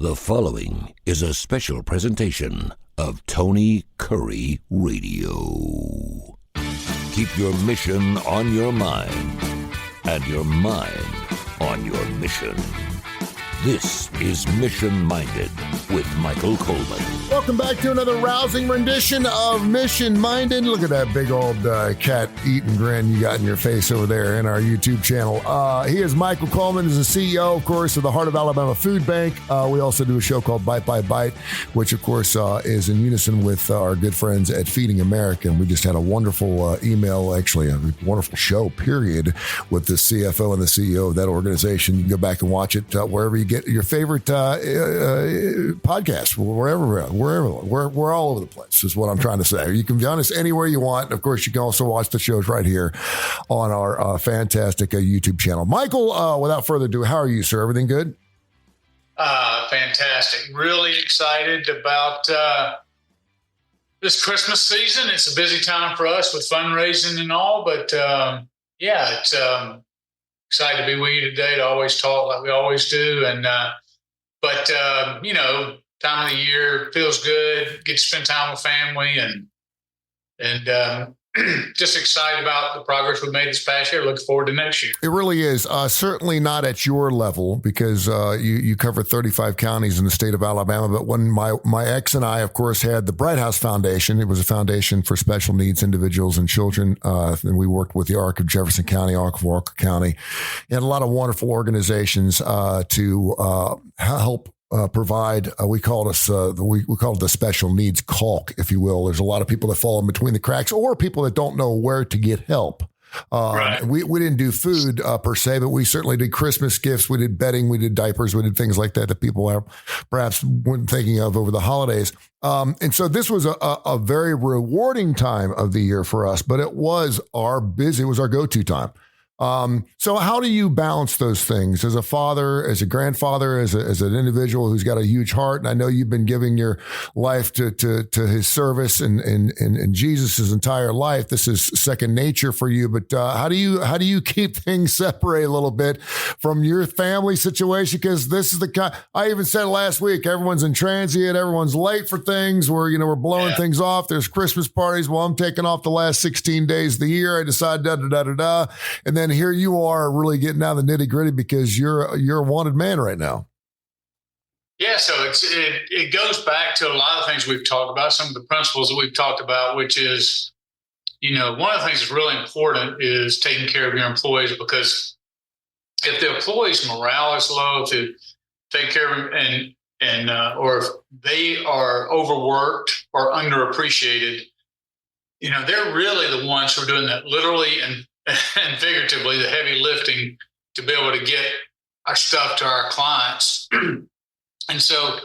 The following is a special presentation of Tony Kurre Radio. Keep your mission on your mind and your mind on your mission. This is Mission Minded with Michael Coleman. Welcome back to another rousing rendition of Mission Minded. Look at that big old cat eating grin you got in your face over there in our YouTube channel. He is Michael Coleman. He's the CEO, of course, of the Heart of Alabama Food Bank. We also do a show called Bite by Bite, which, of course, is in unison with our good friends at Feeding America. And we just had a wonderful email, actually, a wonderful show, period, with the CFO and the CEO of that organization. You can go back and watch it wherever you get your favorite podcast, wherever. We're all over the place, is what I'm trying to say. You can join us anywhere you want. And of course, you can also watch the shows right here on our fantastic YouTube channel. Michael, without further ado, how are you, sir? Everything good? Fantastic. Really excited about this Christmas season. It's a busy time for us with fundraising and all, but it's excited to be with you today to always talk like we always do. And, time of the year feels good, get to spend time with family and just excited about the progress we've made this past year. Looking forward to next year. It really is. Certainly not at your level because you cover 35 counties in the state of Alabama. But when my ex and I, of course, had the Bright House Foundation, it was a foundation for special needs individuals and children. And we worked with the Arc of Jefferson County, Arc of Walker County, and a lot of wonderful organizations to help provide, we call it the special needs caulk, if you will. There's a lot of people that fall in between the cracks or people that don't know where to get help. Right. We didn't do food per se, but we certainly did Christmas gifts. We did bedding, we did diapers, we did things like that people perhaps weren't thinking of over the holidays. And so this was a very rewarding time of the year for us, but it was our go-to time. So how do you balance those things as a father, as a grandfather, as an individual who's got a huge heart? And I know you've been giving your life to his service and Jesus' entire life. This is second nature for you. But how do you keep things separated a little bit from your family situation? Because this is the kind, I even said last week, everyone's in transient, everyone's late for things. We're blowing things off. There's Christmas parties. Well, I'm taking off the last 16 days of the year. I decide and then here you are really getting down the nitty gritty because you're a wanted man right now. Yeah. So it goes back to a lot of things we've talked about, some of the principles that we've talked about, which is, one of the things that's really important is taking care of your employees, because if the employees' morale is low, to take care of them or if they are overworked or underappreciated, they're really the ones who are doing that literally and figuratively, the heavy lifting to be able to get our stuff to our clients. And so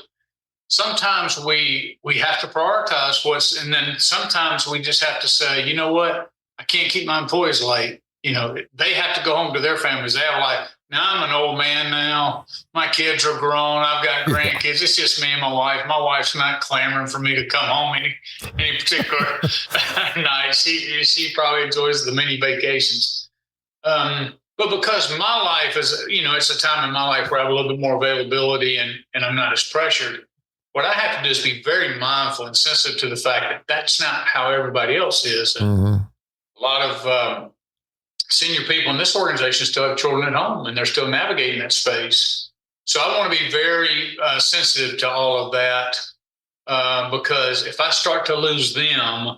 sometimes we have to prioritize and then sometimes we just have to say, you know what, I can't keep my employees late. They have to go home to their families. They have life. Now I'm an old man now. My kids are grown. I've got grandkids. It's just me and my wife. My wife's not clamoring for me to come home any particular night. She probably enjoys the mini vacations. But because my life is, it's a time in my life where I have a little bit more availability and I'm not as pressured. What I have to do is be very mindful and sensitive to the fact that that's not how everybody else is. And a lot of senior people in this organization still have children at home and they're still navigating that space. So I want to be very sensitive to all of that because if I start to lose them,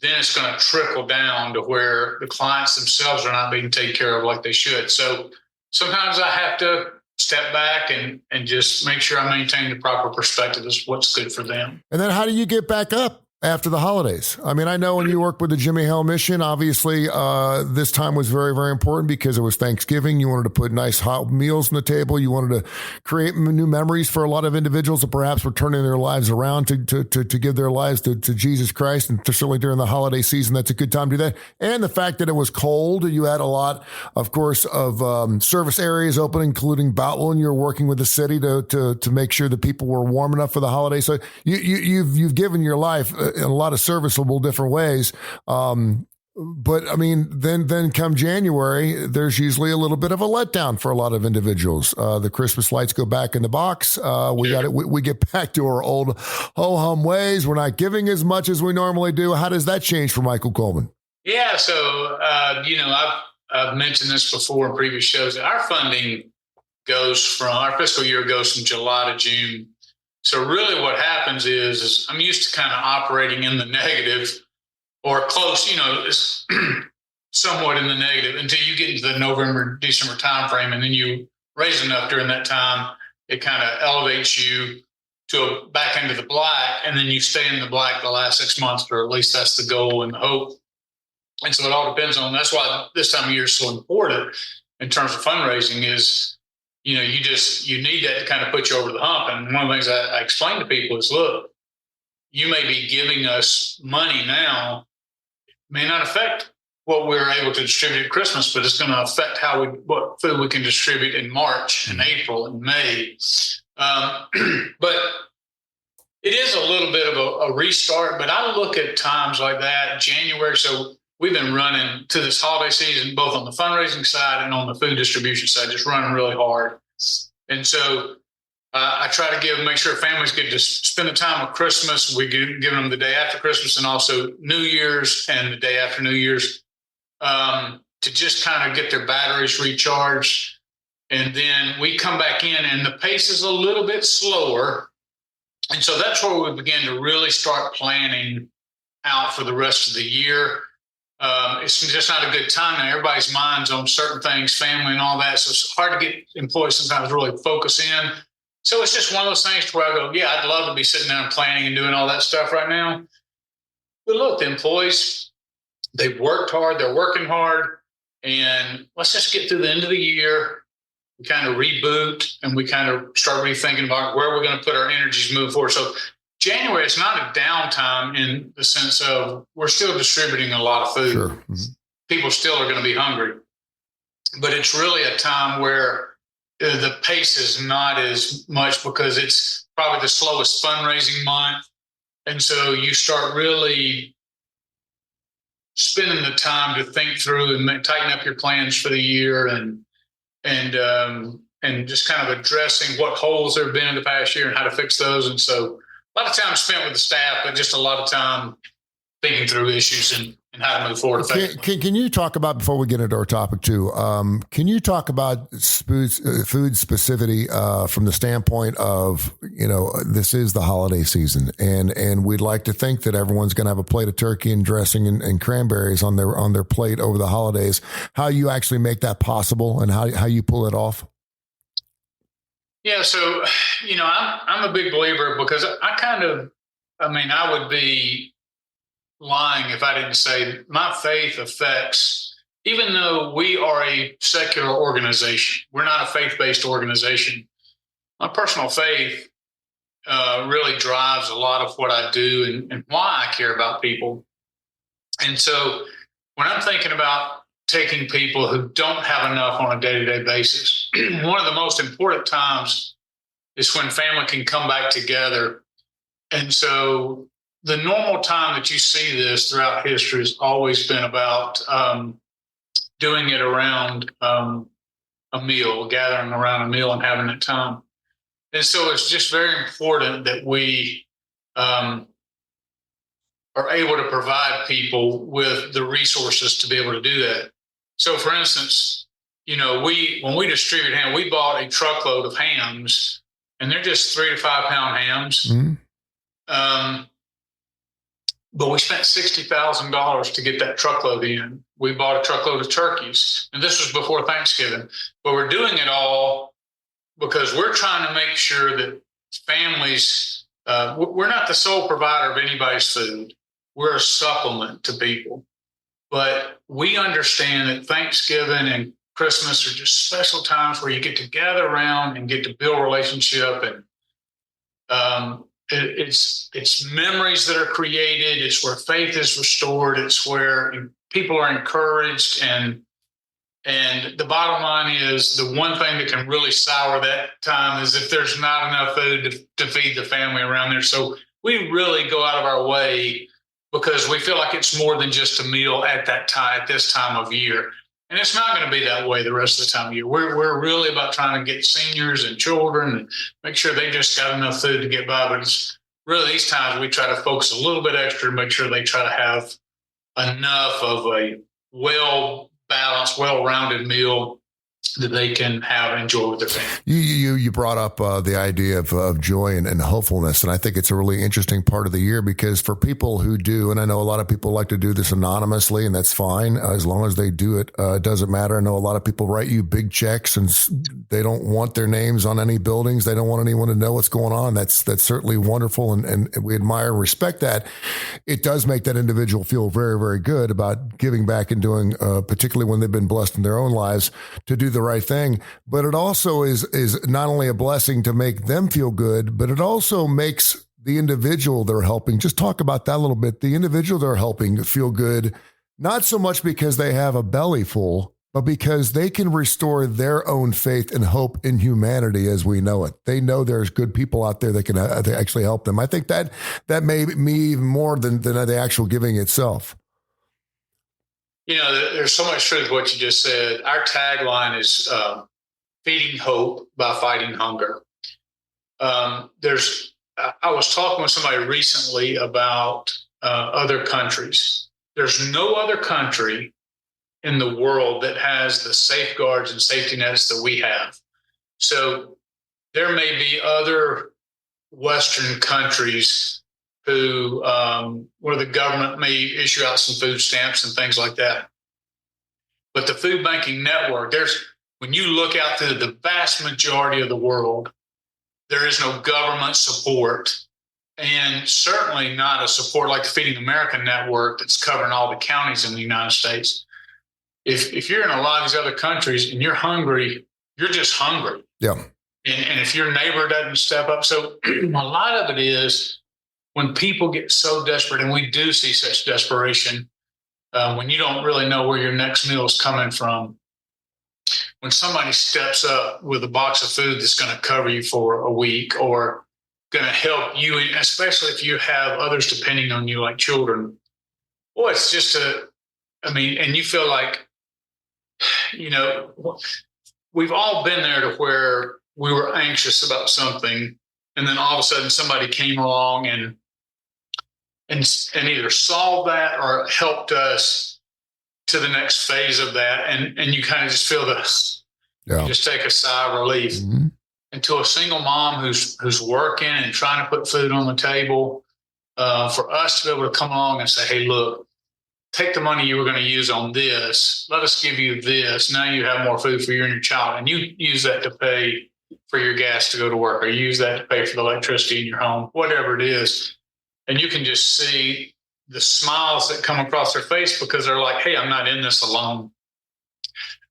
then it's going to trickle down to where the clients themselves are not being taken care of like they should. So sometimes I have to step back and just make sure I maintain the proper perspective as what's good for them. And then how do you get back up after the holidays? I mean, I know when you worked with the Jimmy Hill Mission, obviously this time was very, very important because it was Thanksgiving. You wanted to put nice hot meals on the table. You wanted to create new memories for a lot of individuals that perhaps were turning their lives around to give their lives to Jesus Christ. And certainly during the holiday season, that's a good time to do that. And the fact that it was cold, you had a lot, of course, of service areas open, including Boutwell, and you're working with the city to make sure that people were warm enough for the holidays. So you've given your life in a lot of serviceable different ways. But I mean, then come January, there's usually a little bit of a letdown for a lot of individuals. The Christmas lights go back in the box. We get back to our old ho-hum ways. We're not giving as much as we normally do. How does that change for Michael Coleman? Yeah. So, I've mentioned this before in previous shows. Our funding our fiscal year goes from July to June. So really what happens is I'm used to kind of operating in the negative or close, it's somewhat in the negative until you get into the November, December timeframe. And then you raise enough during that time, it kind of elevates you to back into the black. And then you stay in the black the last 6 months, or at least that's the goal and the hope. And so it all depends on, that's why this time of year is so important in terms of fundraising is, you need that to kind of put you over the hump. And one of the things I explain to people is, look, you may be giving us money now, may not affect what we're able to distribute at Christmas, but it's going to affect what food we can distribute in March and April and May. But it is a little bit of a restart, but I look at times like that, January. So we've been running to this holiday season, both on the fundraising side and on the food distribution side, just running really hard. And so I try to make sure families get to spend the time with Christmas. We give them the day after Christmas and also New Year's and the day after New Year's to just kind of get their batteries recharged. And then we come back in and the pace is a little bit slower. And so that's where we begin to really start planning out for the rest of the year. It's just not a good time now. Everybody's mind's on certain things, family and all that. So it's hard to get employees sometimes to really focus in. So it's just one of those things where I go, yeah, I'd love to be sitting down and planning and doing all that stuff right now. But look, the employees, they've worked hard, they're working hard, and let's just get through the end of the year. We kind of reboot and we kind of start rethinking about where we're going to put our energies moving forward. So January is not a downtime in the sense of we're still distributing a lot of food. Sure. Mm-hmm. People still are going to be hungry. But it's really a time where the pace is not as much because it's probably the slowest fundraising month. And so you start really spending the time to think through and tighten up your plans for the year and just kind of addressing what holes there have been in the past year and how to fix those. And so a lot of time spent with the staff, but just a lot of time thinking through issues and how to move forward. Can you talk about, before we get into our topic too, can you talk about food specificity from the standpoint of, this is the holiday season and we'd like to think that everyone's going to have a plate of turkey and dressing and cranberries on their plate over the holidays, how you actually make that possible and how you pull it off? Yeah. So, I'm a big believer because I would be lying if I didn't say my faith affects, even though we are a secular organization, we're not a faith-based organization. My personal faith really drives a lot of what I do and why I care about people. And so when I'm thinking about taking people who don't have enough on a day-to-day basis, one of the most important times is when family can come back together. And so the normal time that you see this throughout history has always been about doing it around a meal, gathering around a meal and having that time. And so it's just very important that we are able to provide people with the resources to be able to do that. So, for instance, when we distribute ham, we bought a truckload of hams, and they're just 3 to 5 pound hams. Mm-hmm. But we spent $60,000 to get that truckload in. We bought a truckload of turkeys, and this was before Thanksgiving. But we're doing it all because we're trying to make sure that families, we're not the sole provider of anybody's food. We're a supplement to people. But we understand that Thanksgiving and Christmas are just special times where you get to gather around and get to build relationship. And it's memories that are created. It's where faith is restored. It's where people are encouraged. And the bottom line is the one thing that can really sour that time is if there's not enough food to feed the family around there. So we really go out of our way because we feel like it's more than just a meal at that time, at this time of year. And it's not going to be that way the rest of the time of year. We're really about trying to get seniors and children and make sure they just got enough food to get by. But it's really these times we try to focus a little bit extra to make sure they try to have enough of a well-balanced, well-rounded meal that they can have and enjoy with their family. You brought up the idea of joy and hopefulness, and I think it's a really interesting part of the year because for people who do, and I know a lot of people like to do this anonymously, and that's fine as long as they do it. It doesn't matter. I know a lot of people write you big checks, and they don't want their names on any buildings. They don't want anyone to know what's going on. That's certainly wonderful, and we admire and respect that. It does make that individual feel very, very good about giving back and doing, particularly when they've been blessed in their own lives, to do the right thing. But it also is not only a blessing to make them feel good, but it also makes the individual they're helping, just talk about that a little bit, the individual they're helping feel good, not so much because they have a belly full, but because they can restore their own faith and hope in humanity as we know it. They know there's good people out there that can actually help them. I think that made me even more than the actual giving itself. You know, there's so much truth to what you just said. Our tagline is feeding hope by fighting hunger. I was talking with somebody recently about other countries. There's no other country in the world that has the safeguards and safety nets that we have. So there may be other Western countries who where the government may issue out some food stamps and things like that. But the food banking network, when you look out through the vast majority of the world, there is no government support, and certainly not a support like the Feeding America network that's covering all the counties in the United States. If you're in a lot of these other countries and you're hungry, you're just hungry. Yeah. And if your neighbor doesn't step up, so a lot of it is when people get so desperate, and we do see such desperation, when you don't really know where your next meal is coming from, when somebody steps up with a box of food that's going to cover you for a week or going to help you, especially if you have others depending on you like children, boy, it's just and you feel like, you know, we've all been there to where we were anxious about something, and then all of a sudden somebody came along and either solved that or helped us to the next phase of that. And you kind of just feel you just take a sigh of relief. Mm-hmm. And to a single mom who's working and trying to put food on the table, for us to be able to come along and say, hey, look, take the money you were going to use on this. Let us give you this. Now you have more food for you and your child. And you use that to pay for your gas to go to work, or you use that to pay for the electricity in your home, whatever it is. And you can just see the smiles that come across their face because they're like, hey, I'm not in this alone.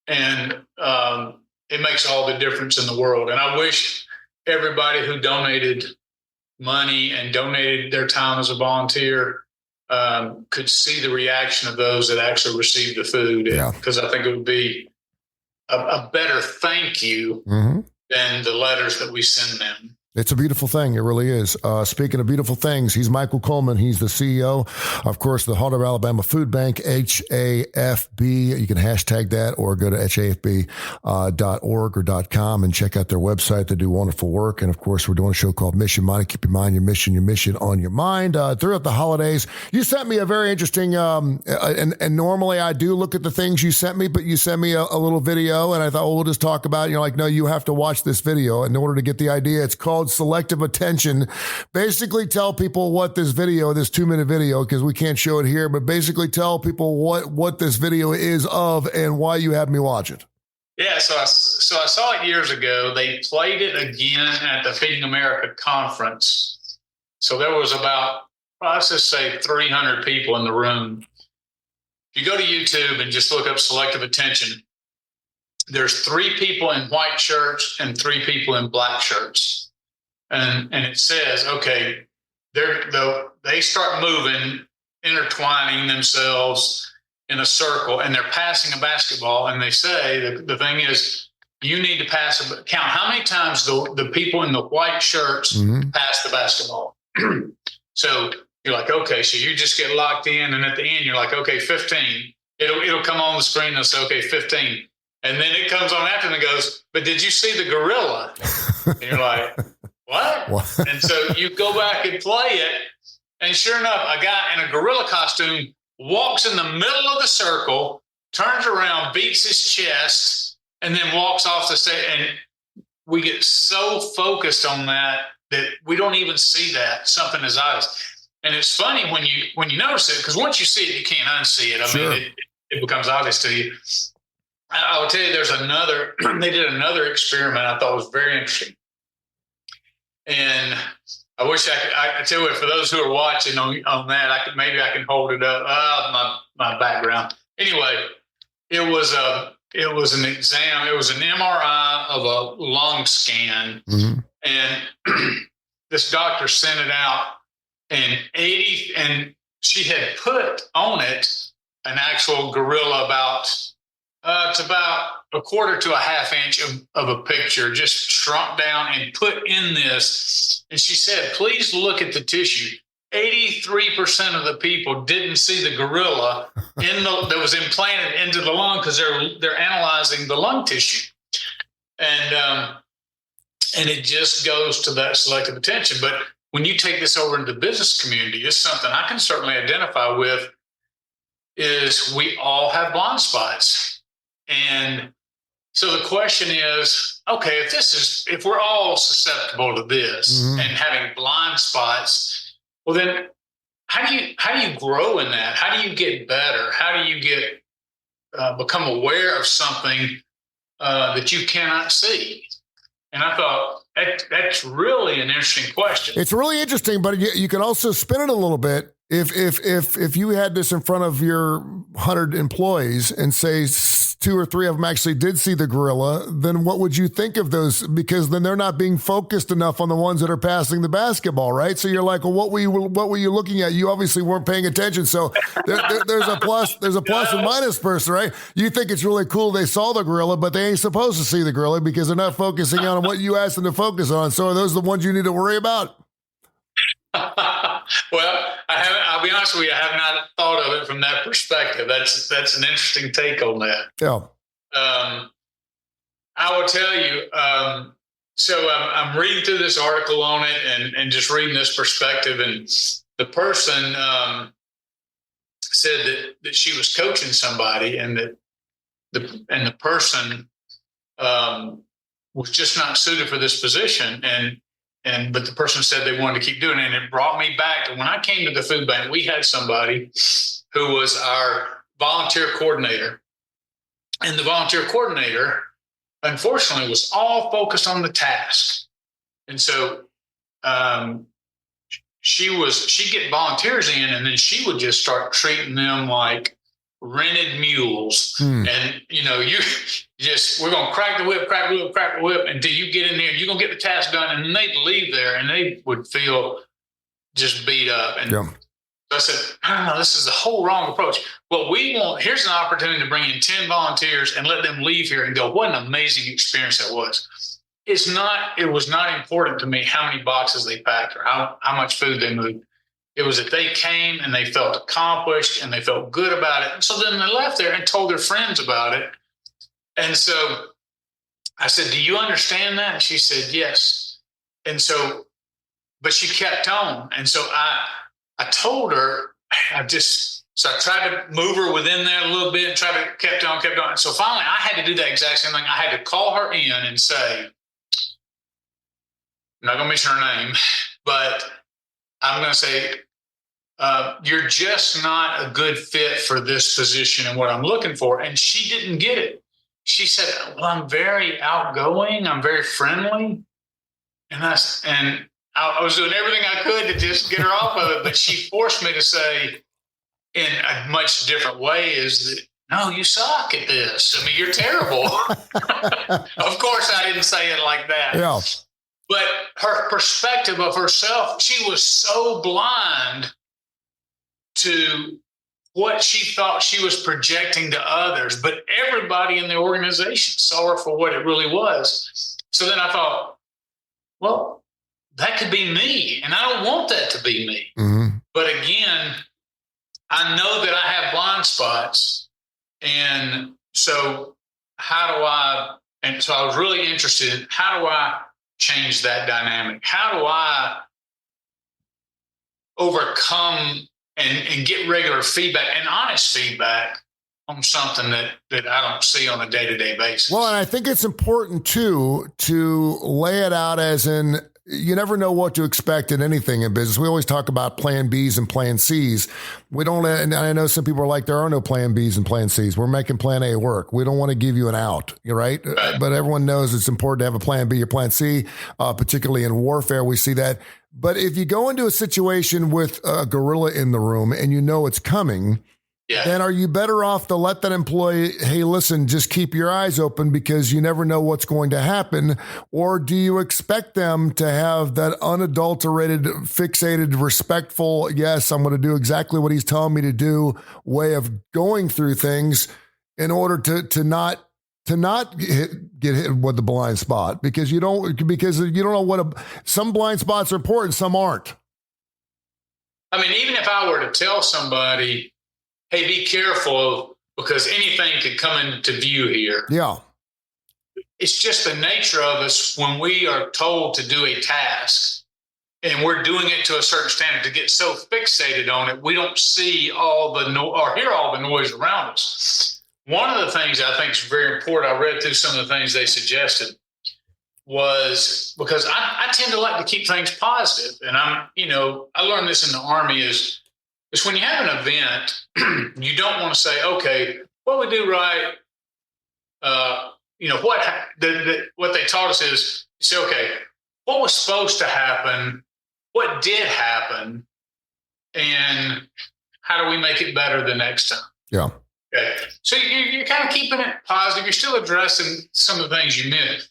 And it makes all the difference in the world. And I wish everybody who donated money and donated their time as a volunteer could see the reaction of those that actually received the food. Because I think it would be a better thank you than the letters that we send them. It's a beautiful thing. It really is. Speaking of beautiful things, he's Michael Coleman. He's the CEO, of course, the Heart of Alabama Food Bank, HAFB. You can hashtag that or go to HAFB.org or .com and check out their website. They do wonderful work. And, of course, we're doing a show called Mission Mind. Keep your mind, your mission on your mind. Throughout the holidays, you sent me a very interesting, and normally I do look at the things you sent me, but you sent me a little video, and I thought, we'll just talk about it. And you're like, no, you have to watch this video in order to get the idea. It's called Selective Attention. Basically tell people what this 2-minute video, because we can't show it here, but basically tell people what this video is of and why you had me watch it. Yeah, so I saw it years ago. They played it again at the Feeding America conference. So there was about, let's just say 300 people in the room. If you go to YouTube and just look up Selective Attention, there's 3 people in white shirts and 3 people in black shirts. And it says, okay, they start moving, intertwining themselves in a circle, and they're passing a basketball. And they say the thing is, you need to count how many times the people in the white shirts pass the basketball. So You're like, okay, so you just get locked in, and at the end, you're like, okay, 15. It'll come on the screen and they'll say, okay, 15. And then it comes on after and it goes, but did you see the gorilla? And you're like, what? And so you go back and play it. And sure enough, a guy in a gorilla costume walks in the middle of the circle, turns around, beats his chest, and then walks off the stage. And we get so focused on that we don't even see that something is obvious. And it's funny when you notice it, because once you see it, you can't unsee it. I mean, it becomes obvious to you. I will tell you, they did another experiment I thought was very interesting. And I wish I tell you, for those who are watching on that, maybe I can hold it up. My background. Anyway, it was an exam. It was an MRI of a lung scan. Mm-hmm. And this doctor sent it out. And she had put on it an actual gorilla it's about a quarter to a half inch of a picture, just shrunk down and put in this. And she said, please look at the tissue. 83% of the people didn't see the gorilla that was implanted into the lung, because they're analyzing the lung tissue. And it just goes to that selective attention. But when you take this over into the business community, it's something I can certainly identify with, is we all have blind spots. And so the question is, okay, if we're all susceptible to this mm-hmm. and having blind spots, well then how do you grow in that? How do you get better? How do you become aware of something that you cannot see? And I thought that's really an interesting question. It's really interesting, but you can also spin it a little bit. If you had this in front of your 100 employees and say 2 or 3 of them actually did see the gorilla, then what would you think of those? Because then they're not being focused enough on the ones that are passing the basketball, right? So you're like, well, what were you looking at? You obviously weren't paying attention. So there's a plus and minus person, right? You think it's really cool they saw the gorilla, but they ain't supposed to see the gorilla because they're not focusing on what you asked them to focus on. So are those the ones you need to worry about? Well, I'll be honest with you, I have not thought of it from that perspective. That's an interesting take on that. Yeah. I will tell you, so I'm reading through this article on it and just reading this perspective. And the person said that she was coaching somebody, and that the person was just not suited for this position. But the person said they wanted to keep doing it. And it brought me back to when I came to the food bank, we had somebody who was our volunteer coordinator. And the volunteer coordinator, unfortunately, was all focused on the task. And so she'd get volunteers in, and then she would just start treating them like rented mules. And, we're going to crack the whip until you get in there and you're going to get the task done. And then they'd leave there and they would feel just beat up. And so I said, no, this is the whole wrong approach. What we want, here's an opportunity to bring in 10 volunteers and let them leave here and go, what an amazing experience that was. It was not important to me how many boxes they packed or how much food they moved. It was that they came and they felt accomplished and they felt good about it. And so then they left there and told their friends about it. And so I said, do you understand that? And she said, yes. And so, but she kept on. And so I told her, so I tried to move her within there a little bit and kept on. And so finally I had to do that exact same thing. I had to call her in and say, I'm not going to mention her name, but I'm going to say, you're just not a good fit for this position and what I'm looking for. And she didn't get it. She said, well, I'm very outgoing. I'm very friendly. And I was doing everything I could to just get her off of it. But she forced me to say in a much different way is that, no, you suck at this. I mean, you're terrible. Of course, I didn't say it like that. Yeah. But her perspective of herself, she was so blind to what she thought she was projecting to others, but everybody in the organization saw her for what it really was. So then I thought, well, that could be me, and I don't want that to be me. Mm-hmm. But again, I know that I have blind spots. And so and so I was really interested in how do I change that dynamic? How do I overcome and get regular feedback and honest feedback on something that I don't see on a day-to-day basis? Well, and I think it's important too to lay it out as in, you never know what to expect in anything in business. We always talk about plan Bs and plan Cs. We don't, and I know some people are like, there are no plan Bs and plan Cs. We're making plan A work. We don't want to give you an out, right? But everyone knows it's important to have a plan B or plan C, particularly in warfare. We see that. But if you go into a situation with a gorilla in the room and you know it's coming, then are you better off to let that employee, hey, listen, just keep your eyes open because you never know what's going to happen? Or do you expect them to have that unadulterated, fixated, respectful, yes, I'm going to do exactly what he's telling me to do way of going through things in order to not get hit with the blind spot because you don't know some blind spots are important, some aren't. I mean, even if I were to tell somebody, hey, be careful because anything could come into view here. Yeah. It's just the nature of us when we are told to do a task and we're doing it to a certain standard to get so fixated on it, we don't see or hear all the noise around us. One of the things I think is very important, I read through some of the things they suggested, was because I tend to like to keep things positive. And I learned this in the Army is when you have an event, you don't want to say, okay, what we do right, what they taught us is, you say, okay, what was supposed to happen, what did happen, and how do we make it better the next time? Yeah. Okay. So you're kind of keeping it positive. You're still addressing some of the things you missed.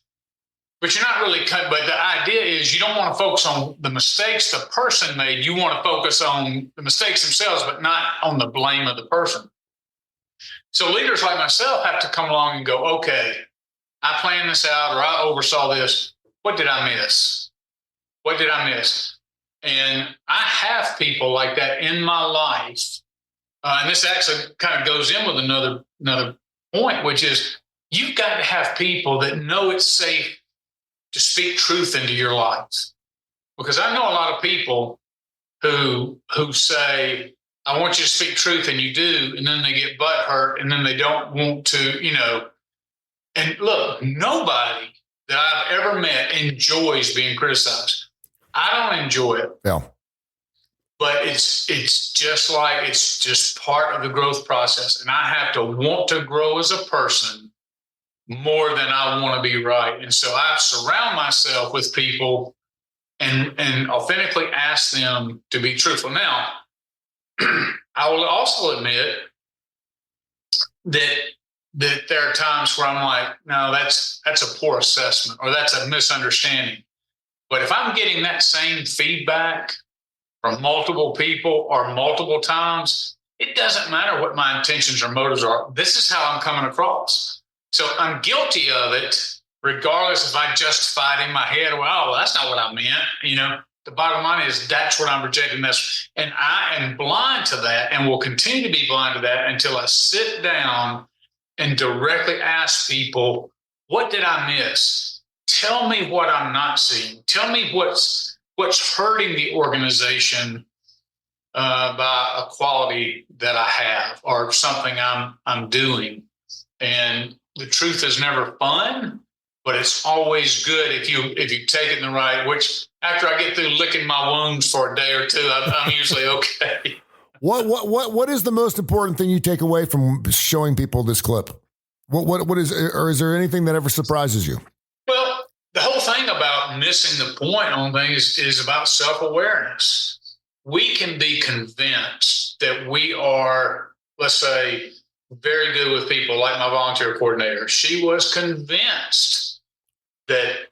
But you're not really cut. But the idea is you don't want to focus on the mistakes the person made. You want to focus on the mistakes themselves, but not on the blame of the person. So leaders like myself have to come along and go, okay, I planned this out or I oversaw this. What did I miss? What did I miss? And I have people like that in my life. And this actually kind of goes in with another point, which is you've got to have people that know it's safe to speak truth into your lives. Because I know a lot of people who say, I want you to speak truth, and you do, and then they get butthurt, and then they don't want to, And look, nobody that I've ever met enjoys being criticized. I don't enjoy it. Yeah. But it's just part of the growth process. And I have to want to grow as a person more than I want to be right. And so I surround myself with people and authentically ask them to be truthful. Now, I will also admit that there are times where I'm like, no, that's a poor assessment or that's a misunderstanding. But if I'm getting that same feedback from multiple people or multiple times, it doesn't matter what my intentions or motives are. This is how I'm coming across. So I'm guilty of it, regardless if I justified in my head, well, that's not what I meant. The bottom line is that's what I'm rejecting. And I am blind to that and will continue to be blind to that until I sit down and directly ask people, what did I miss? Tell me what I'm not seeing. Tell me what's hurting the organization by a quality that I have or something I'm doing. And the truth is never fun, but it's always good if you take it in the right. Which after I get through licking my wounds for a day or two, I'm usually okay. What is the most important thing you take away from showing people this clip? What is, or is there anything that ever surprises you? Well, the whole thing about missing the point on things is about self-awareness. We can be convinced that we are, let's say, very good with people, like my volunteer coordinator. She was convinced that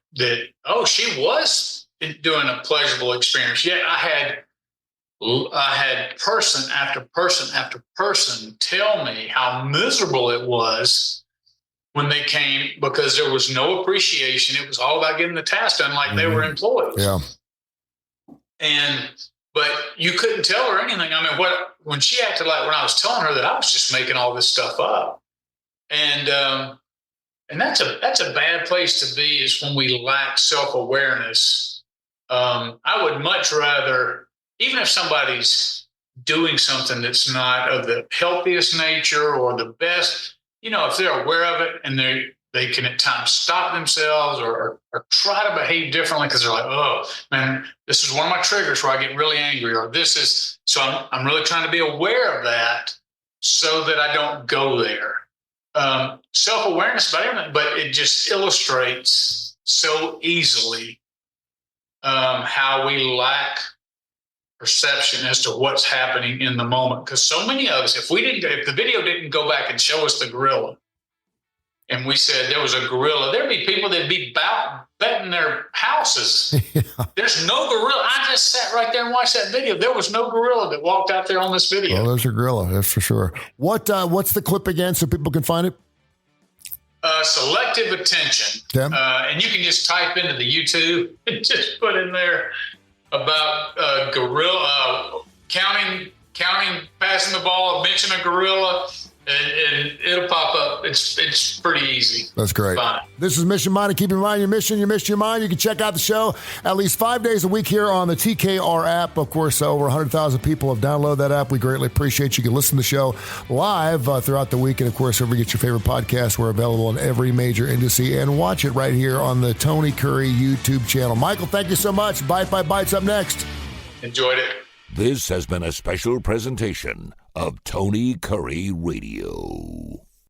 she was doing a pleasurable experience. Yet I had person after person after person tell me how miserable it was when they came because there was no appreciation. It was all about getting the task done like they were employees. Yeah. but you couldn't tell her anything. I mean, when she acted like when I was telling her that I was just making all this stuff up, and that's a bad place to be, is when we lack self-awareness. I would much rather, even if somebody's doing something that's not of the healthiest nature or the best, if they're aware of it and they can at times stop themselves or try to behave differently because they're like, oh man, this is one of my triggers where I get really angry, or so I'm really trying to be aware of that so that I don't go there. Self-awareness about everything, but it just illustrates so easily how we lack perception as to what's happening in the moment. Because so many of us, if the video didn't go back and show us the gorilla, and we said there was a gorilla, there'd be people that'd be betting their houses. Yeah. There's no gorilla. I just sat right there and watched that video. There was no gorilla that walked out there on this video. Well, there's a gorilla, that's for sure. What's the clip again so people can find it? Selective attention. Yeah. And you can just type into the YouTube and just put in there about gorilla, counting, passing the ball, mention a gorilla, and it'll pop up. It's pretty easy. That's great. Fine. This is Mission Minded. Keep in mind your mission, your mission, your mind. You can check out the show at least 5 days a week here on the TKR app. Of course, over 100,000 people have downloaded that app. We greatly appreciate you. You can listen to the show live throughout the week. And, of course, wherever you get your favorite podcast, we're available on every major industry. And watch it right here on the Tony Kurre YouTube channel. Michael, thank you so much. Bite by Bite's up next. Enjoyed it. This has been a special presentation of Tony Kurre Radio.